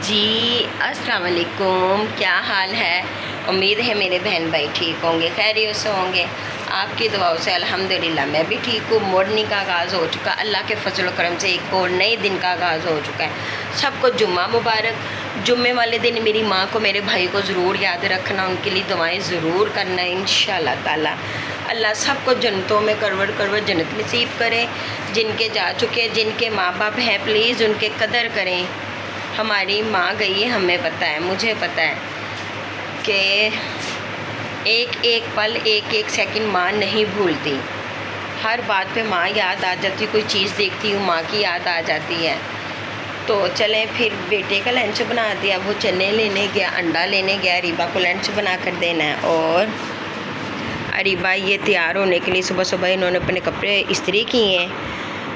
जी अस्सलाम वालेकुम, क्या हाल है। उम्मीद है मेरे बहन भाई ठीक होंगे, खैरियत से होंगे। आपकी दुआओं से अल्हम्दुलिल्लाह मैं भी ठीक हूँ। मॉर्निंग का आगाज़ हो चुका, अल्लाह के फजल व करम से एक और नए दिन का आगाज़ हो चुका है। सबको जुम्मा मुबारक। जुम्मे वाले दिन मेरी माँ को मेरे भाई को ज़रूर याद रखना, उनके लिए दुआएं ज़रूर करना इंशाअल्लाह ताला। अल्लाह सबको जन्नतों में करवट करवट जन्नत नसीब करें। जिनके जा चुके, जिनके माँ बाप हैं, प्लीज़ उनके कदर करें। हमारी माँ गई है, हमें पता है, मुझे पता है कि एक एक पल, एक एक सेकंड माँ नहीं भूलती। हर बात पे माँ याद आ जाती, कोई चीज़ देखती हूँ माँ की याद आ जाती है। तो चलें, फिर बेटे का लंच बना दिया, वो चने लेने गया, अंडा लेने गया, अरीबा को लंच बना कर देना है। और अरीबा ये तैयार होने के लिए सुबह सुबह इन्होंने अपने कपड़े इस्त्री किए हैं।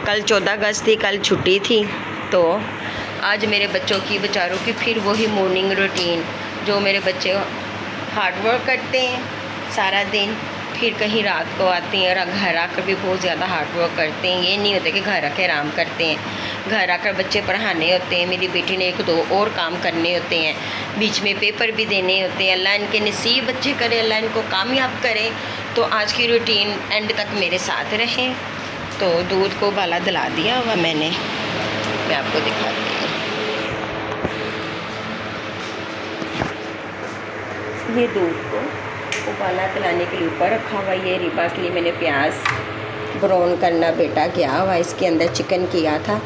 कल 14 अगस्त थी, कल छुट्टी थी, तो आज मेरे बच्चों की बेचारों की फिर वही मॉर्निंग रूटीन। जो मेरे बच्चे हार्ड वर्क करते हैं सारा दिन, फिर कहीं रात को आते हैं और घर आकर भी बहुत ज़्यादा हार्ड वर्क करते हैं। ये नहीं होता कि घर आकर आराम करते हैं। घर आकर बच्चे पढ़ाने होते हैं, मेरी बेटी ने 1-2 और काम करने होते हैं, बीच में पेपर भी देने होते हैं। अल्लाह इनके नसीब अच्छे करे, अल्लाह इनको कामयाब करे। तो आज की रूटीन एंड तक मेरे साथ रहें। तो दूध को उबाला दिला दिया हुआ मैंने, मैं आपको दिखाती हूँ। ये दूध को उबाला दिलाने के लिए ऊपर रखा हुआ। ये रिबा के लिए मैंने प्याज ब्राउन करना बेटा गया हुआ, इसके अंदर चिकन किया था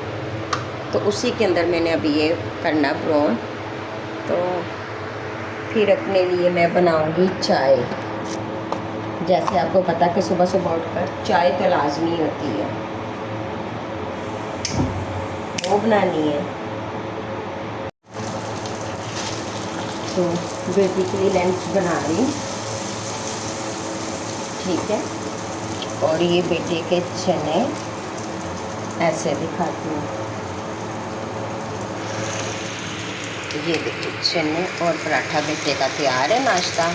तो उसी के अंदर मैंने अभी ये करना ब्राउन। तो फिर अपने लिए मैं बनाऊंगी चाय। जैसे आपको पता कि सुबह सुबह उठकर चाय तो लाजमी होती है, वो बनानी है। तो बेटी के लिए लंच बना रही, ठीक है। और ये बेटे के चने ऐसे दिखाती हूँ, ये देखिए चने और पराठा बेटे का तैयार है नाश्ता।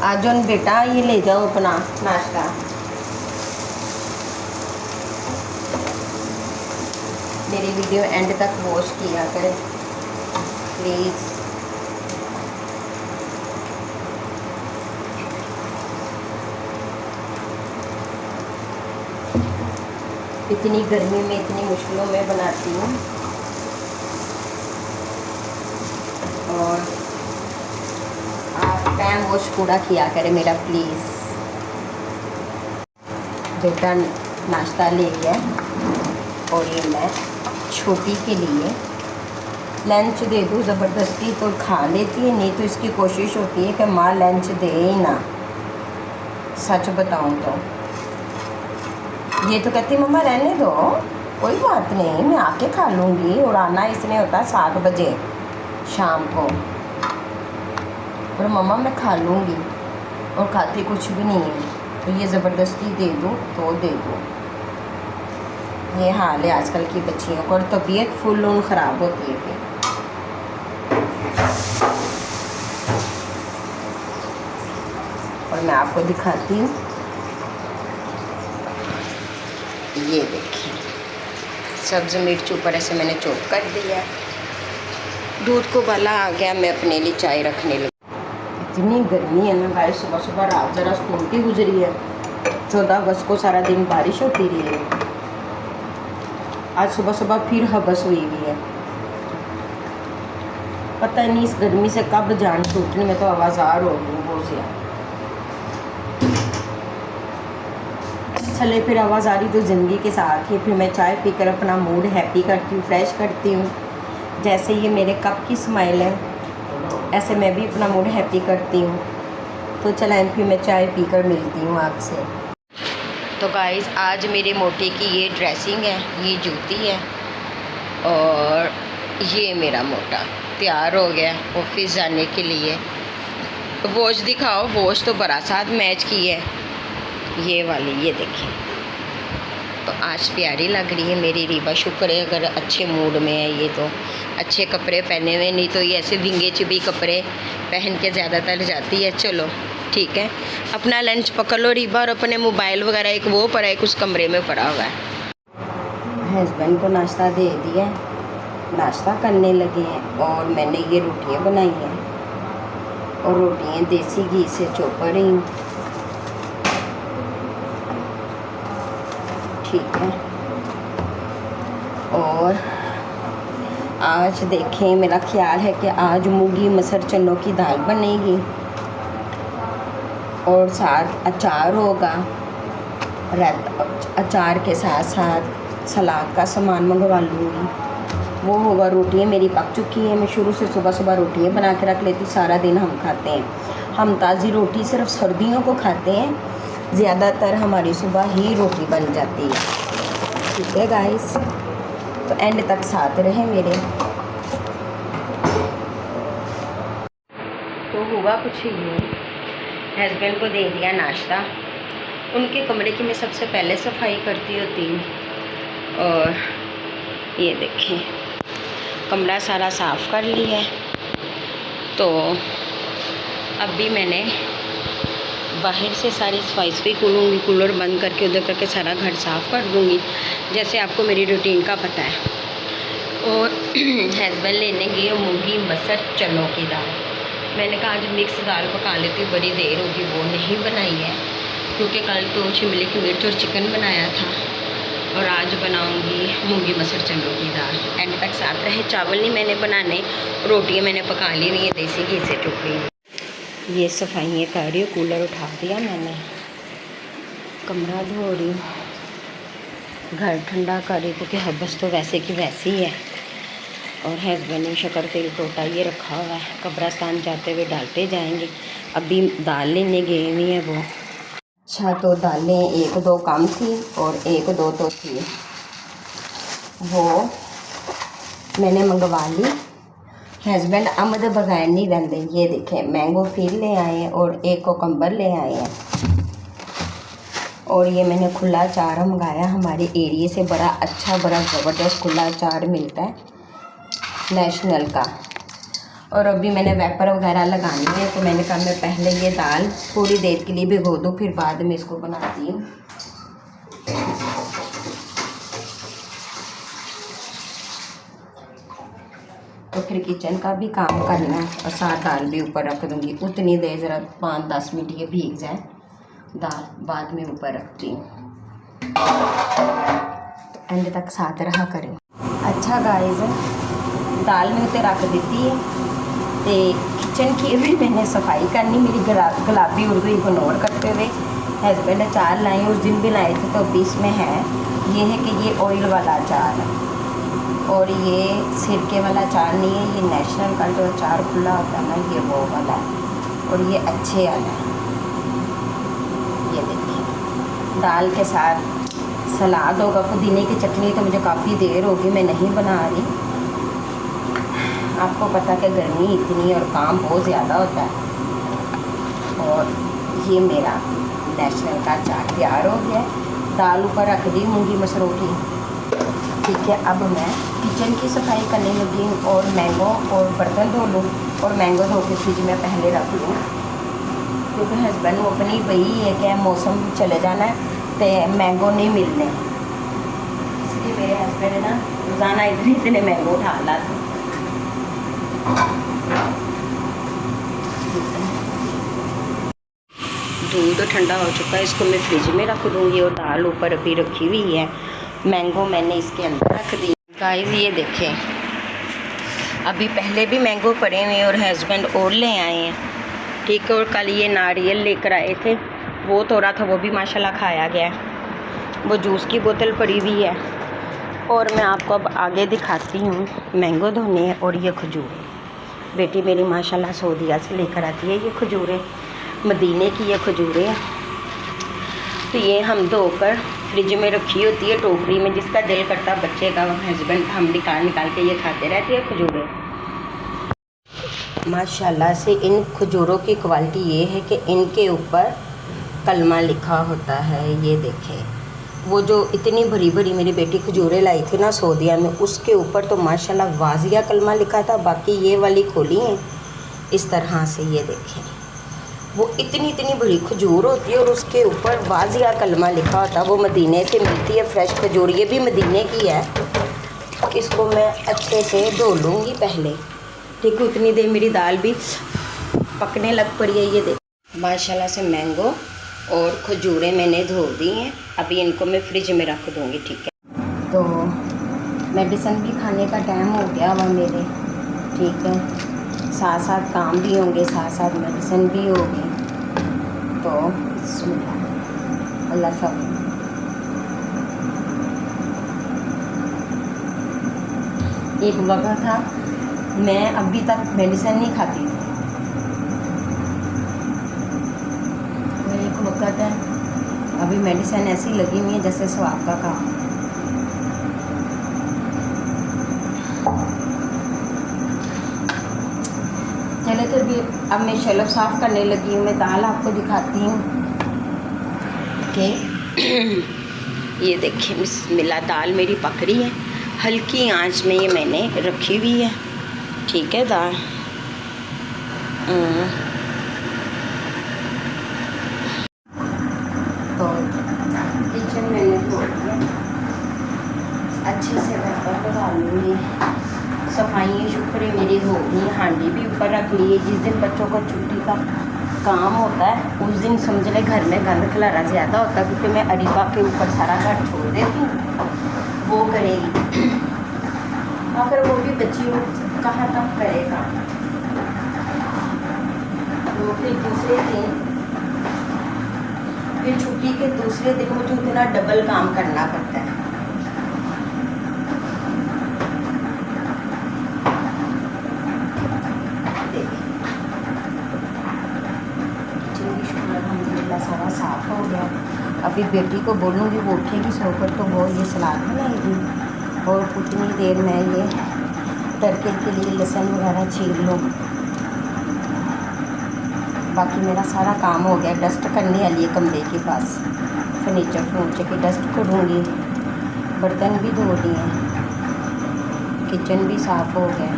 आज उन बेटा ये ले जाओ अपना नाश्ता। मेरी वीडियो एंड तक वॉच किया करें प्लीज़। इतनी गर्मी में इतनी मुश्किलों में बनाती हूँ। और आप टाइम वॉश पूरा किया करें मेरा प्लीज़। बेटा नाश्ता ले गया और ये मैं छोटी के लिए लंच दे दूँ ज़बरदस्ती तो खा लेती है, नहीं तो इसकी कोशिश होती है कि माँ लंच दे ही ना। सच बताऊँ तो ये तो कहती मम्मा रहने दो, कोई बात नहीं, मैं आके खा लूँगी। और आना इसने होता है 7 बजे शाम को, और मम्मा मैं खा लूँगी, और खाती कुछ भी नहीं है। तो ये ज़बरदस्ती दे दूँ तो दे दूँ। ये हाल है आजकल की बच्चियों को, और तबीयत फुल उन ख़राब होती है फिर। और मैं आपको दिखाती हूँ, ये देखिए सब्ज़ मिर्च ऊपर ऐसे मैंने चॉप कर दिया। दूध को उबाला आ गया, मैं अपने लिए चाय रखने लगी। इतनी गर्मी है ना भाई, सुबह सुबह रात ज़रा स्कूल की गुजरी है। 14 अगस्त को सारा दिन बारिश होती रही है, आज सुबह सुबह फिर हबस हुई हुई है। पता नहीं इस गर्मी से कब जान छूटने में, तो आवाज़ार हो गई बहुत ज़्यादा। चले फिर आवाज़ आ रही तो ज़िंदगी के साथ ही। फिर मैं चाय पीकर अपना मूड हैप्पी करती हूँ, फ्रेश करती हूँ। जैसे ये मेरे कप की स्माइल है, ऐसे मैं भी अपना मूड हैप्पी करती हूँ। तो चलें फिर मैं चाय पीकर मिलती हूँ आपसे। तो गाइस आज मेरे मोटे की ये ड्रेसिंग है, ये जूती है, और ये मेरा मोटा तैयार हो गया ऑफिस जाने के लिए। वॉच दिखाओ, वॉच तो बड़ा साथ मैच की है ये वाली, ये देखिए। तो आज प्यारी लग रही है मेरी रीबा, शुक्र है अगर अच्छे मूड में है ये, तो अच्छे कपड़े पहने हुए, नहीं तो ये ऐसे विंगे चिबी कपड़े पहन के ज़्यादातर जाती है। चलो ठीक है, अपना लंच पकड़ लो रीबा, और अपने मोबाइल वगैरह एक वो पड़ा है, एक उस कमरे में पड़ा हुआ है। हस्बैंड को नाश्ता दे दिया, नाश्ता करने लगे हैं। और मैंने ये रोटियां बनाई हैं और रोटियां देसी घी से चोप रही हूँ, ठीक है। और आज देखें, मेरा ख्याल है कि आज मूंगी मसर चनों की दाल बनेगी और साथ अचार होगा। अचार के साथ साथ सलाद का सामान मंगवा लूँगी, वो होगा। रोटियां मेरी पक चुकी हैं। मैं शुरू से सुबह सुबह रोटियां बना के रख लेती, सारा दिन हम खाते हैं। हम ताज़ी रोटी सिर्फ सर्दियों को खाते हैं, ज़्यादातर हमारी सुबह ही रोटी बन जाती है, ठीक है गाइस। तो एंड तक साथ रहे मेरे। तो हुआ कुछ ये, हस्बैंड को दे दिया नाश्ता। उनके कमरे की मैं सबसे पहले सफाई करती होती हूँ। और ये देखिए कमरा सारा साफ़ कर लिया है। तो अभी मैंने बाहर से सारी सफाई करूँगी, कूलर बंद करके उधर करके सारा घर साफ़ कर दूँगी, जैसे आपको मेरी रूटीन का पता है। और हस्बैंड लेने गए मूंगी मसर चनों की दाल। मैंने कहा आज मिक्स दाल पका लेती हूँ, बड़ी देर होगी, वो नहीं बनाई है क्योंकि कल तो शिमले की मिर्च और चिकन बनाया था। और आज बनाऊंगी मूंगी मसर चनों की दाल। एंड तक साथ रहे। चावल नहीं मैंने बनाने, रोटियां मैंने पका ली हुई है, देसी घी से टुकड़ी। ये सफाइयाँ कर रही हूँ, कूलर उठा दिया मैंने, कमरा धो रही हूँ, घर ठंडा कर रही क्योंकि हबस तो वैसे की वैसी ही है। और हस्बैंड ने शक्कर तेल टोटा ये रखा हुआ है, कब्रस्तान जाते हुए डालते जाएंगे। अभी दाल लेने गए हुए हैं वो। अच्छा, तो दालें एक दो कम थी और एक दो तो थी, वो मैंने मंगवा ली। हस्बैंड अमद बगैर नहीं रहते। ये देखें, मैंगो फिर ले आए हैं और एक कोकम्बर ले आए हैं। और ये मैंने खुला अचार मंगाया, हमारे एरिए से बड़ा अच्छा, बड़ा ज़बरदस्त खुला अचार मिलता है नेशनल का। और अभी मैंने वेपर वगैरह लगानी है, तो मैंने कहा मैं पहले ये दाल थोड़ी देर के लिए भिगो दूँ, फिर बाद में इसको बनाती हूँ। तो फिर किचन का भी काम करना है और साथ दाल भी ऊपर रख दूँगी। उतनी देर ज़रा 5-10 मिनट ये भीग जाए दाल, बाद में ऊपर रखती हूँ। तो एंड तक साथ रहा करें। अच्छा गाइस, दाल में उते रख दी है। तो किचन की भी मैंने सफाई करनी, मेरी गुलाबी उड़ गई इग्नोर करते हुए। हस्बैंड अचार लाए, उस दिन भी लाए थे, तो अभी इसमें है ये है कि ये ऑयल वाला अचार है और ये सिरके वाला अचार नहीं है। ये नेशनल का जो अचार खुला होता है ना, ये वो वाला है और ये अच्छे वाला है। ये देखिए, दाल के साथ सलाद होगा, पुदीने की चटनी। तो मुझे काफ़ी देर होगी, मैं नहीं बना रही। आपको पता कि गर्मी इतनी और काम बहुत ज़्यादा होता है। और ये मेरा नेशनल का अचार तैयार हो गया है। दाल ऊपर रख दी मूंगी मसरों की, ठीक है। अब मैं किचन की सफाई करने लगी हूँ और मैंगो और बर्तन धो लूँ और मैंगो धो के फ्रिज में पहले रख लूँ, क्योंकि हस्बैंड वो अपनी वही है कि मौसम चले जाना है तो मैंगो नहीं मिलने, इसलिए मेरे हस्बैंड ना रोज़ाना इतने मैंगो उठा लाते। दूध ठंडा हो चुका है, इसको मैं फ्रिज में रख दूँगी। और दाल ऊपर अभी रखी हुई है, मैंगो मैंने इसके अंदर रख दी। गाइस ये देखें, अभी पहले भी मैंगो पड़े हुए और हस्बैंड और ले आए हैं, ठीक है। और कल ये नारियल लेकर आए थे, वो थोड़ा था, वो भी माशाल्लाह खाया गया। वो जूस की बोतल पड़ी हुई है। और मैं आपको अब आगे दिखाती हूँ, मैंगो धोने हैं। और ये खजूर बेटी मेरी माशाल्लाह सऊदीया से लेकर आती है, ये खजूरें मदीने की ये खजूरें हैं। तो ये हम धोकर फ्रिज में रखी होती है टोकरी में, जिसका दिल करता बच्चे का हस्बैंड हम निकाल के ये खाते रहते हैं खजूरें। माशाल्लाह से इन खजूरों की क्वालिटी ये है कि इनके ऊपर कलमा लिखा होता है। ये देखें, वो जो इतनी भरी भरी मेरी बेटी खजूरें लाई थी ना सऊदीया में, उसके ऊपर तो माशाल्लाह वाजिया कलमा लिखा था। बाकी ये वाली खोली हैं इस तरह से, ये देखें वो इतनी इतनी बड़ी खजूर होती है और उसके ऊपर वाजिया कलमा लिखा होता है। वो मदीने से मिलती है फ्रेश खजूर, ये भी मदीने की है। इसको मैं अच्छे से धो लूँगी पहले, ठीक है। उतनी देर मेरी दाल भी पकने लग पड़ी है। ये देख माशाल्लाह से मैंगो और खजूरें मैंने धो दी हैं। अभी इनको मैं फ्रिज में रख दूँगी, ठीक है। तो मेडिसिन भी खाने का टाइम हो गया हुआ मेरे, ठीक है। साथ साथ काम भी होंगे, साथ साथ मेडिसिन भी होगी। तो अल्लाह सब एक वक्त था मैं अभी तक मेडिसिन नहीं खाती थी। एक वक्त है अभी मेडिसिन ऐसी लगी हुई है जैसे स्वाब का काम। चले तो भी अब मैं शेल्फ साफ़ करने लगी हूँ। मैं दाल आपको दिखाती हूँ कि ये देखिए बिस्मिल्लाह, दाल मेरी पक रही है। हल्की आंच में ये मैंने रखी हुई है, ठीक है। दाल तो किचन मैंने धो दिया, अच्छे से बर्तन डाल लूँगी। सफाइयाँ शुक्र मेरी हो गई। हांडी भी ऊपर रख ली है। जिस दिन बच्चों को छुट्टी का काम होता है उस दिन समझ ले घर में गंद खलारा ज़्यादा होता है, क्योंकि मैं अरीबा के ऊपर सारा घर छोड़ देती हूँ, वो करेगी। अगर वो भी बच्ची कहाँ तक करेगा। तो फिर दूसरे दिन, फिर छुट्टी के दूसरे दिन मुझे इतना डबल काम करना पड़ता है। सारा साफ़ हो गया। अभी बेटी को बोलूँगी, वो उठेगी सोकर तो वो ये सलाद बनाएगी और उतनी देर में ये तड़के के लिए लहसुन वगैरह छील लूँ। बाकी मेरा सारा काम हो गया। डस्ट करने वाली है कमरे के पास, फर्नीचर की डस्ट करूँगी। बर्तन भी धो दिए, किचन भी साफ़ हो गया।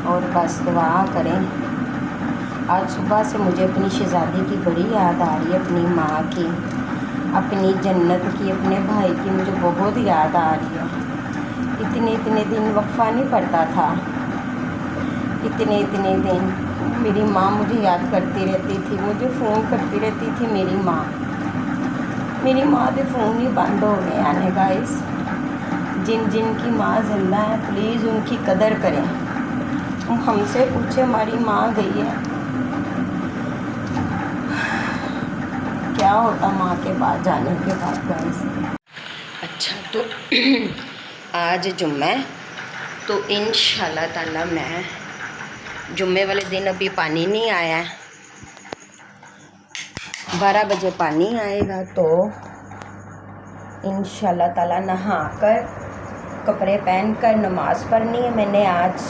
और बस दुआ करें। आज सुबह से मुझे अपनी शहज़ादी की बड़ी याद आ रही है, अपनी माँ की, अपनी जन्नत की, अपने भाई की मुझे बहुत याद आ रही है। इतने दिन वक्फा नहीं पड़ता था। इतने दिन मेरी माँ मुझे याद करती रहती थी, मुझे फ़ोन करती रहती थी मेरी माँ। मेरी माँ के फ़ोन ही बंद हो गए आने गाइस। जिन की माँ जिंदा है प्लीज़ उनकी कदर करें। हमसे पूछे हमारी माँ गई है, क्या होता माँ के पास जाने के बाद गाइस। अच्छा तो आज जुम्मा है, तो इंशाल्लाह ताला मैं जुम्मे वाले दिन, अभी पानी नहीं आया है, 12 बजे पानी आएगा तो इंशाल्लाह ताला नहाकर कपड़े पहनकर नमाज़ पढ़नी है मैंने आज।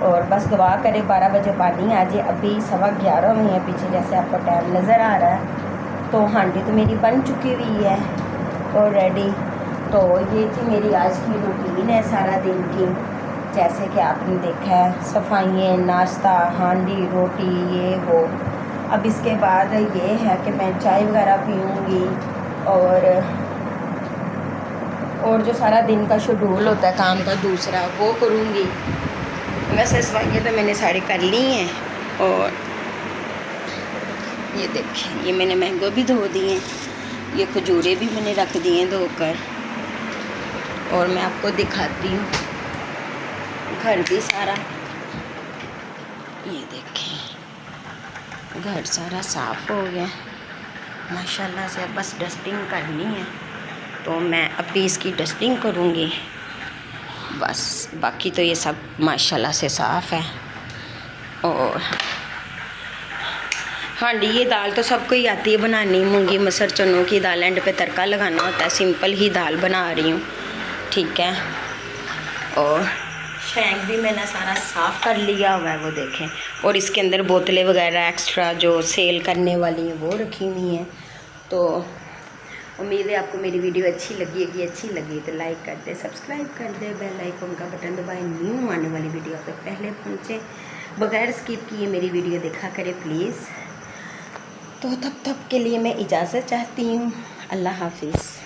और बस दुआ करे 12 बजे पानी आ जाए। अभी 11:15 हुई है पीछे, जैसे आपको टाइम नज़र आ रहा है। तो हांडी तो मेरी बन चुकी हुई है ऑलरेडी। तो ये थी मेरी आज की रूटीन है सारा दिन की, जैसे कि आपने देखा है, सफाइयाँ, नाश्ता, हांडी, रोटी, ये वो। अब इसके बाद ये है कि मैं चाय वगैरह पीऊँगी और जो सारा दिन का शेड्यूल होता है काम का दूसरा वो करूँगी। वैसे सफाइयाँ तो मैंने सारी कर ली हैं। और ये देखिए, ये मैंने मैंगो भी धो दिए हैं, ये खजूरें भी मैंने रख दी हैं धोकर। और मैं आपको दिखाती हूँ घर भी सारा, ये देखें घर सारा साफ़ हो गया माशाल्लाह से। अब बस डस्टिंग करनी है, तो मैं अभी इसकी डस्टिंग करूँगी बस। बाकी तो ये सब माशाल्लाह से साफ़ है। और हांडी, ये दाल तो सबको ही आती है बनानी, मूंगी मसर चनों की दाल, एंड पे तड़का लगाना होता है। सिंपल ही दाल बना रही हूँ, ठीक है। और शैंक भी मैंने सारा साफ़ कर लिया हुआ है, वो देखें। और इसके अंदर बोतलें वगैरह एक्स्ट्रा जो सेल करने वाली हैं वो रखी हुई हैं। तो उम्मीद है आपको मेरी वीडियो अच्छी लगी होगी। अच्छी लगी तो लाइक कर दे, सब्सक्राइब कर दे, बेल आइकन का बटन दबाएं, न्यू आने वाली वीडियो तक पहले पहुँचे। बग़ैर स्किप किए मेरी वीडियो देखा करें प्लीज़। तो तब के लिए मैं इजाज़त चाहती हूँ। अल्लाह हाफिज़।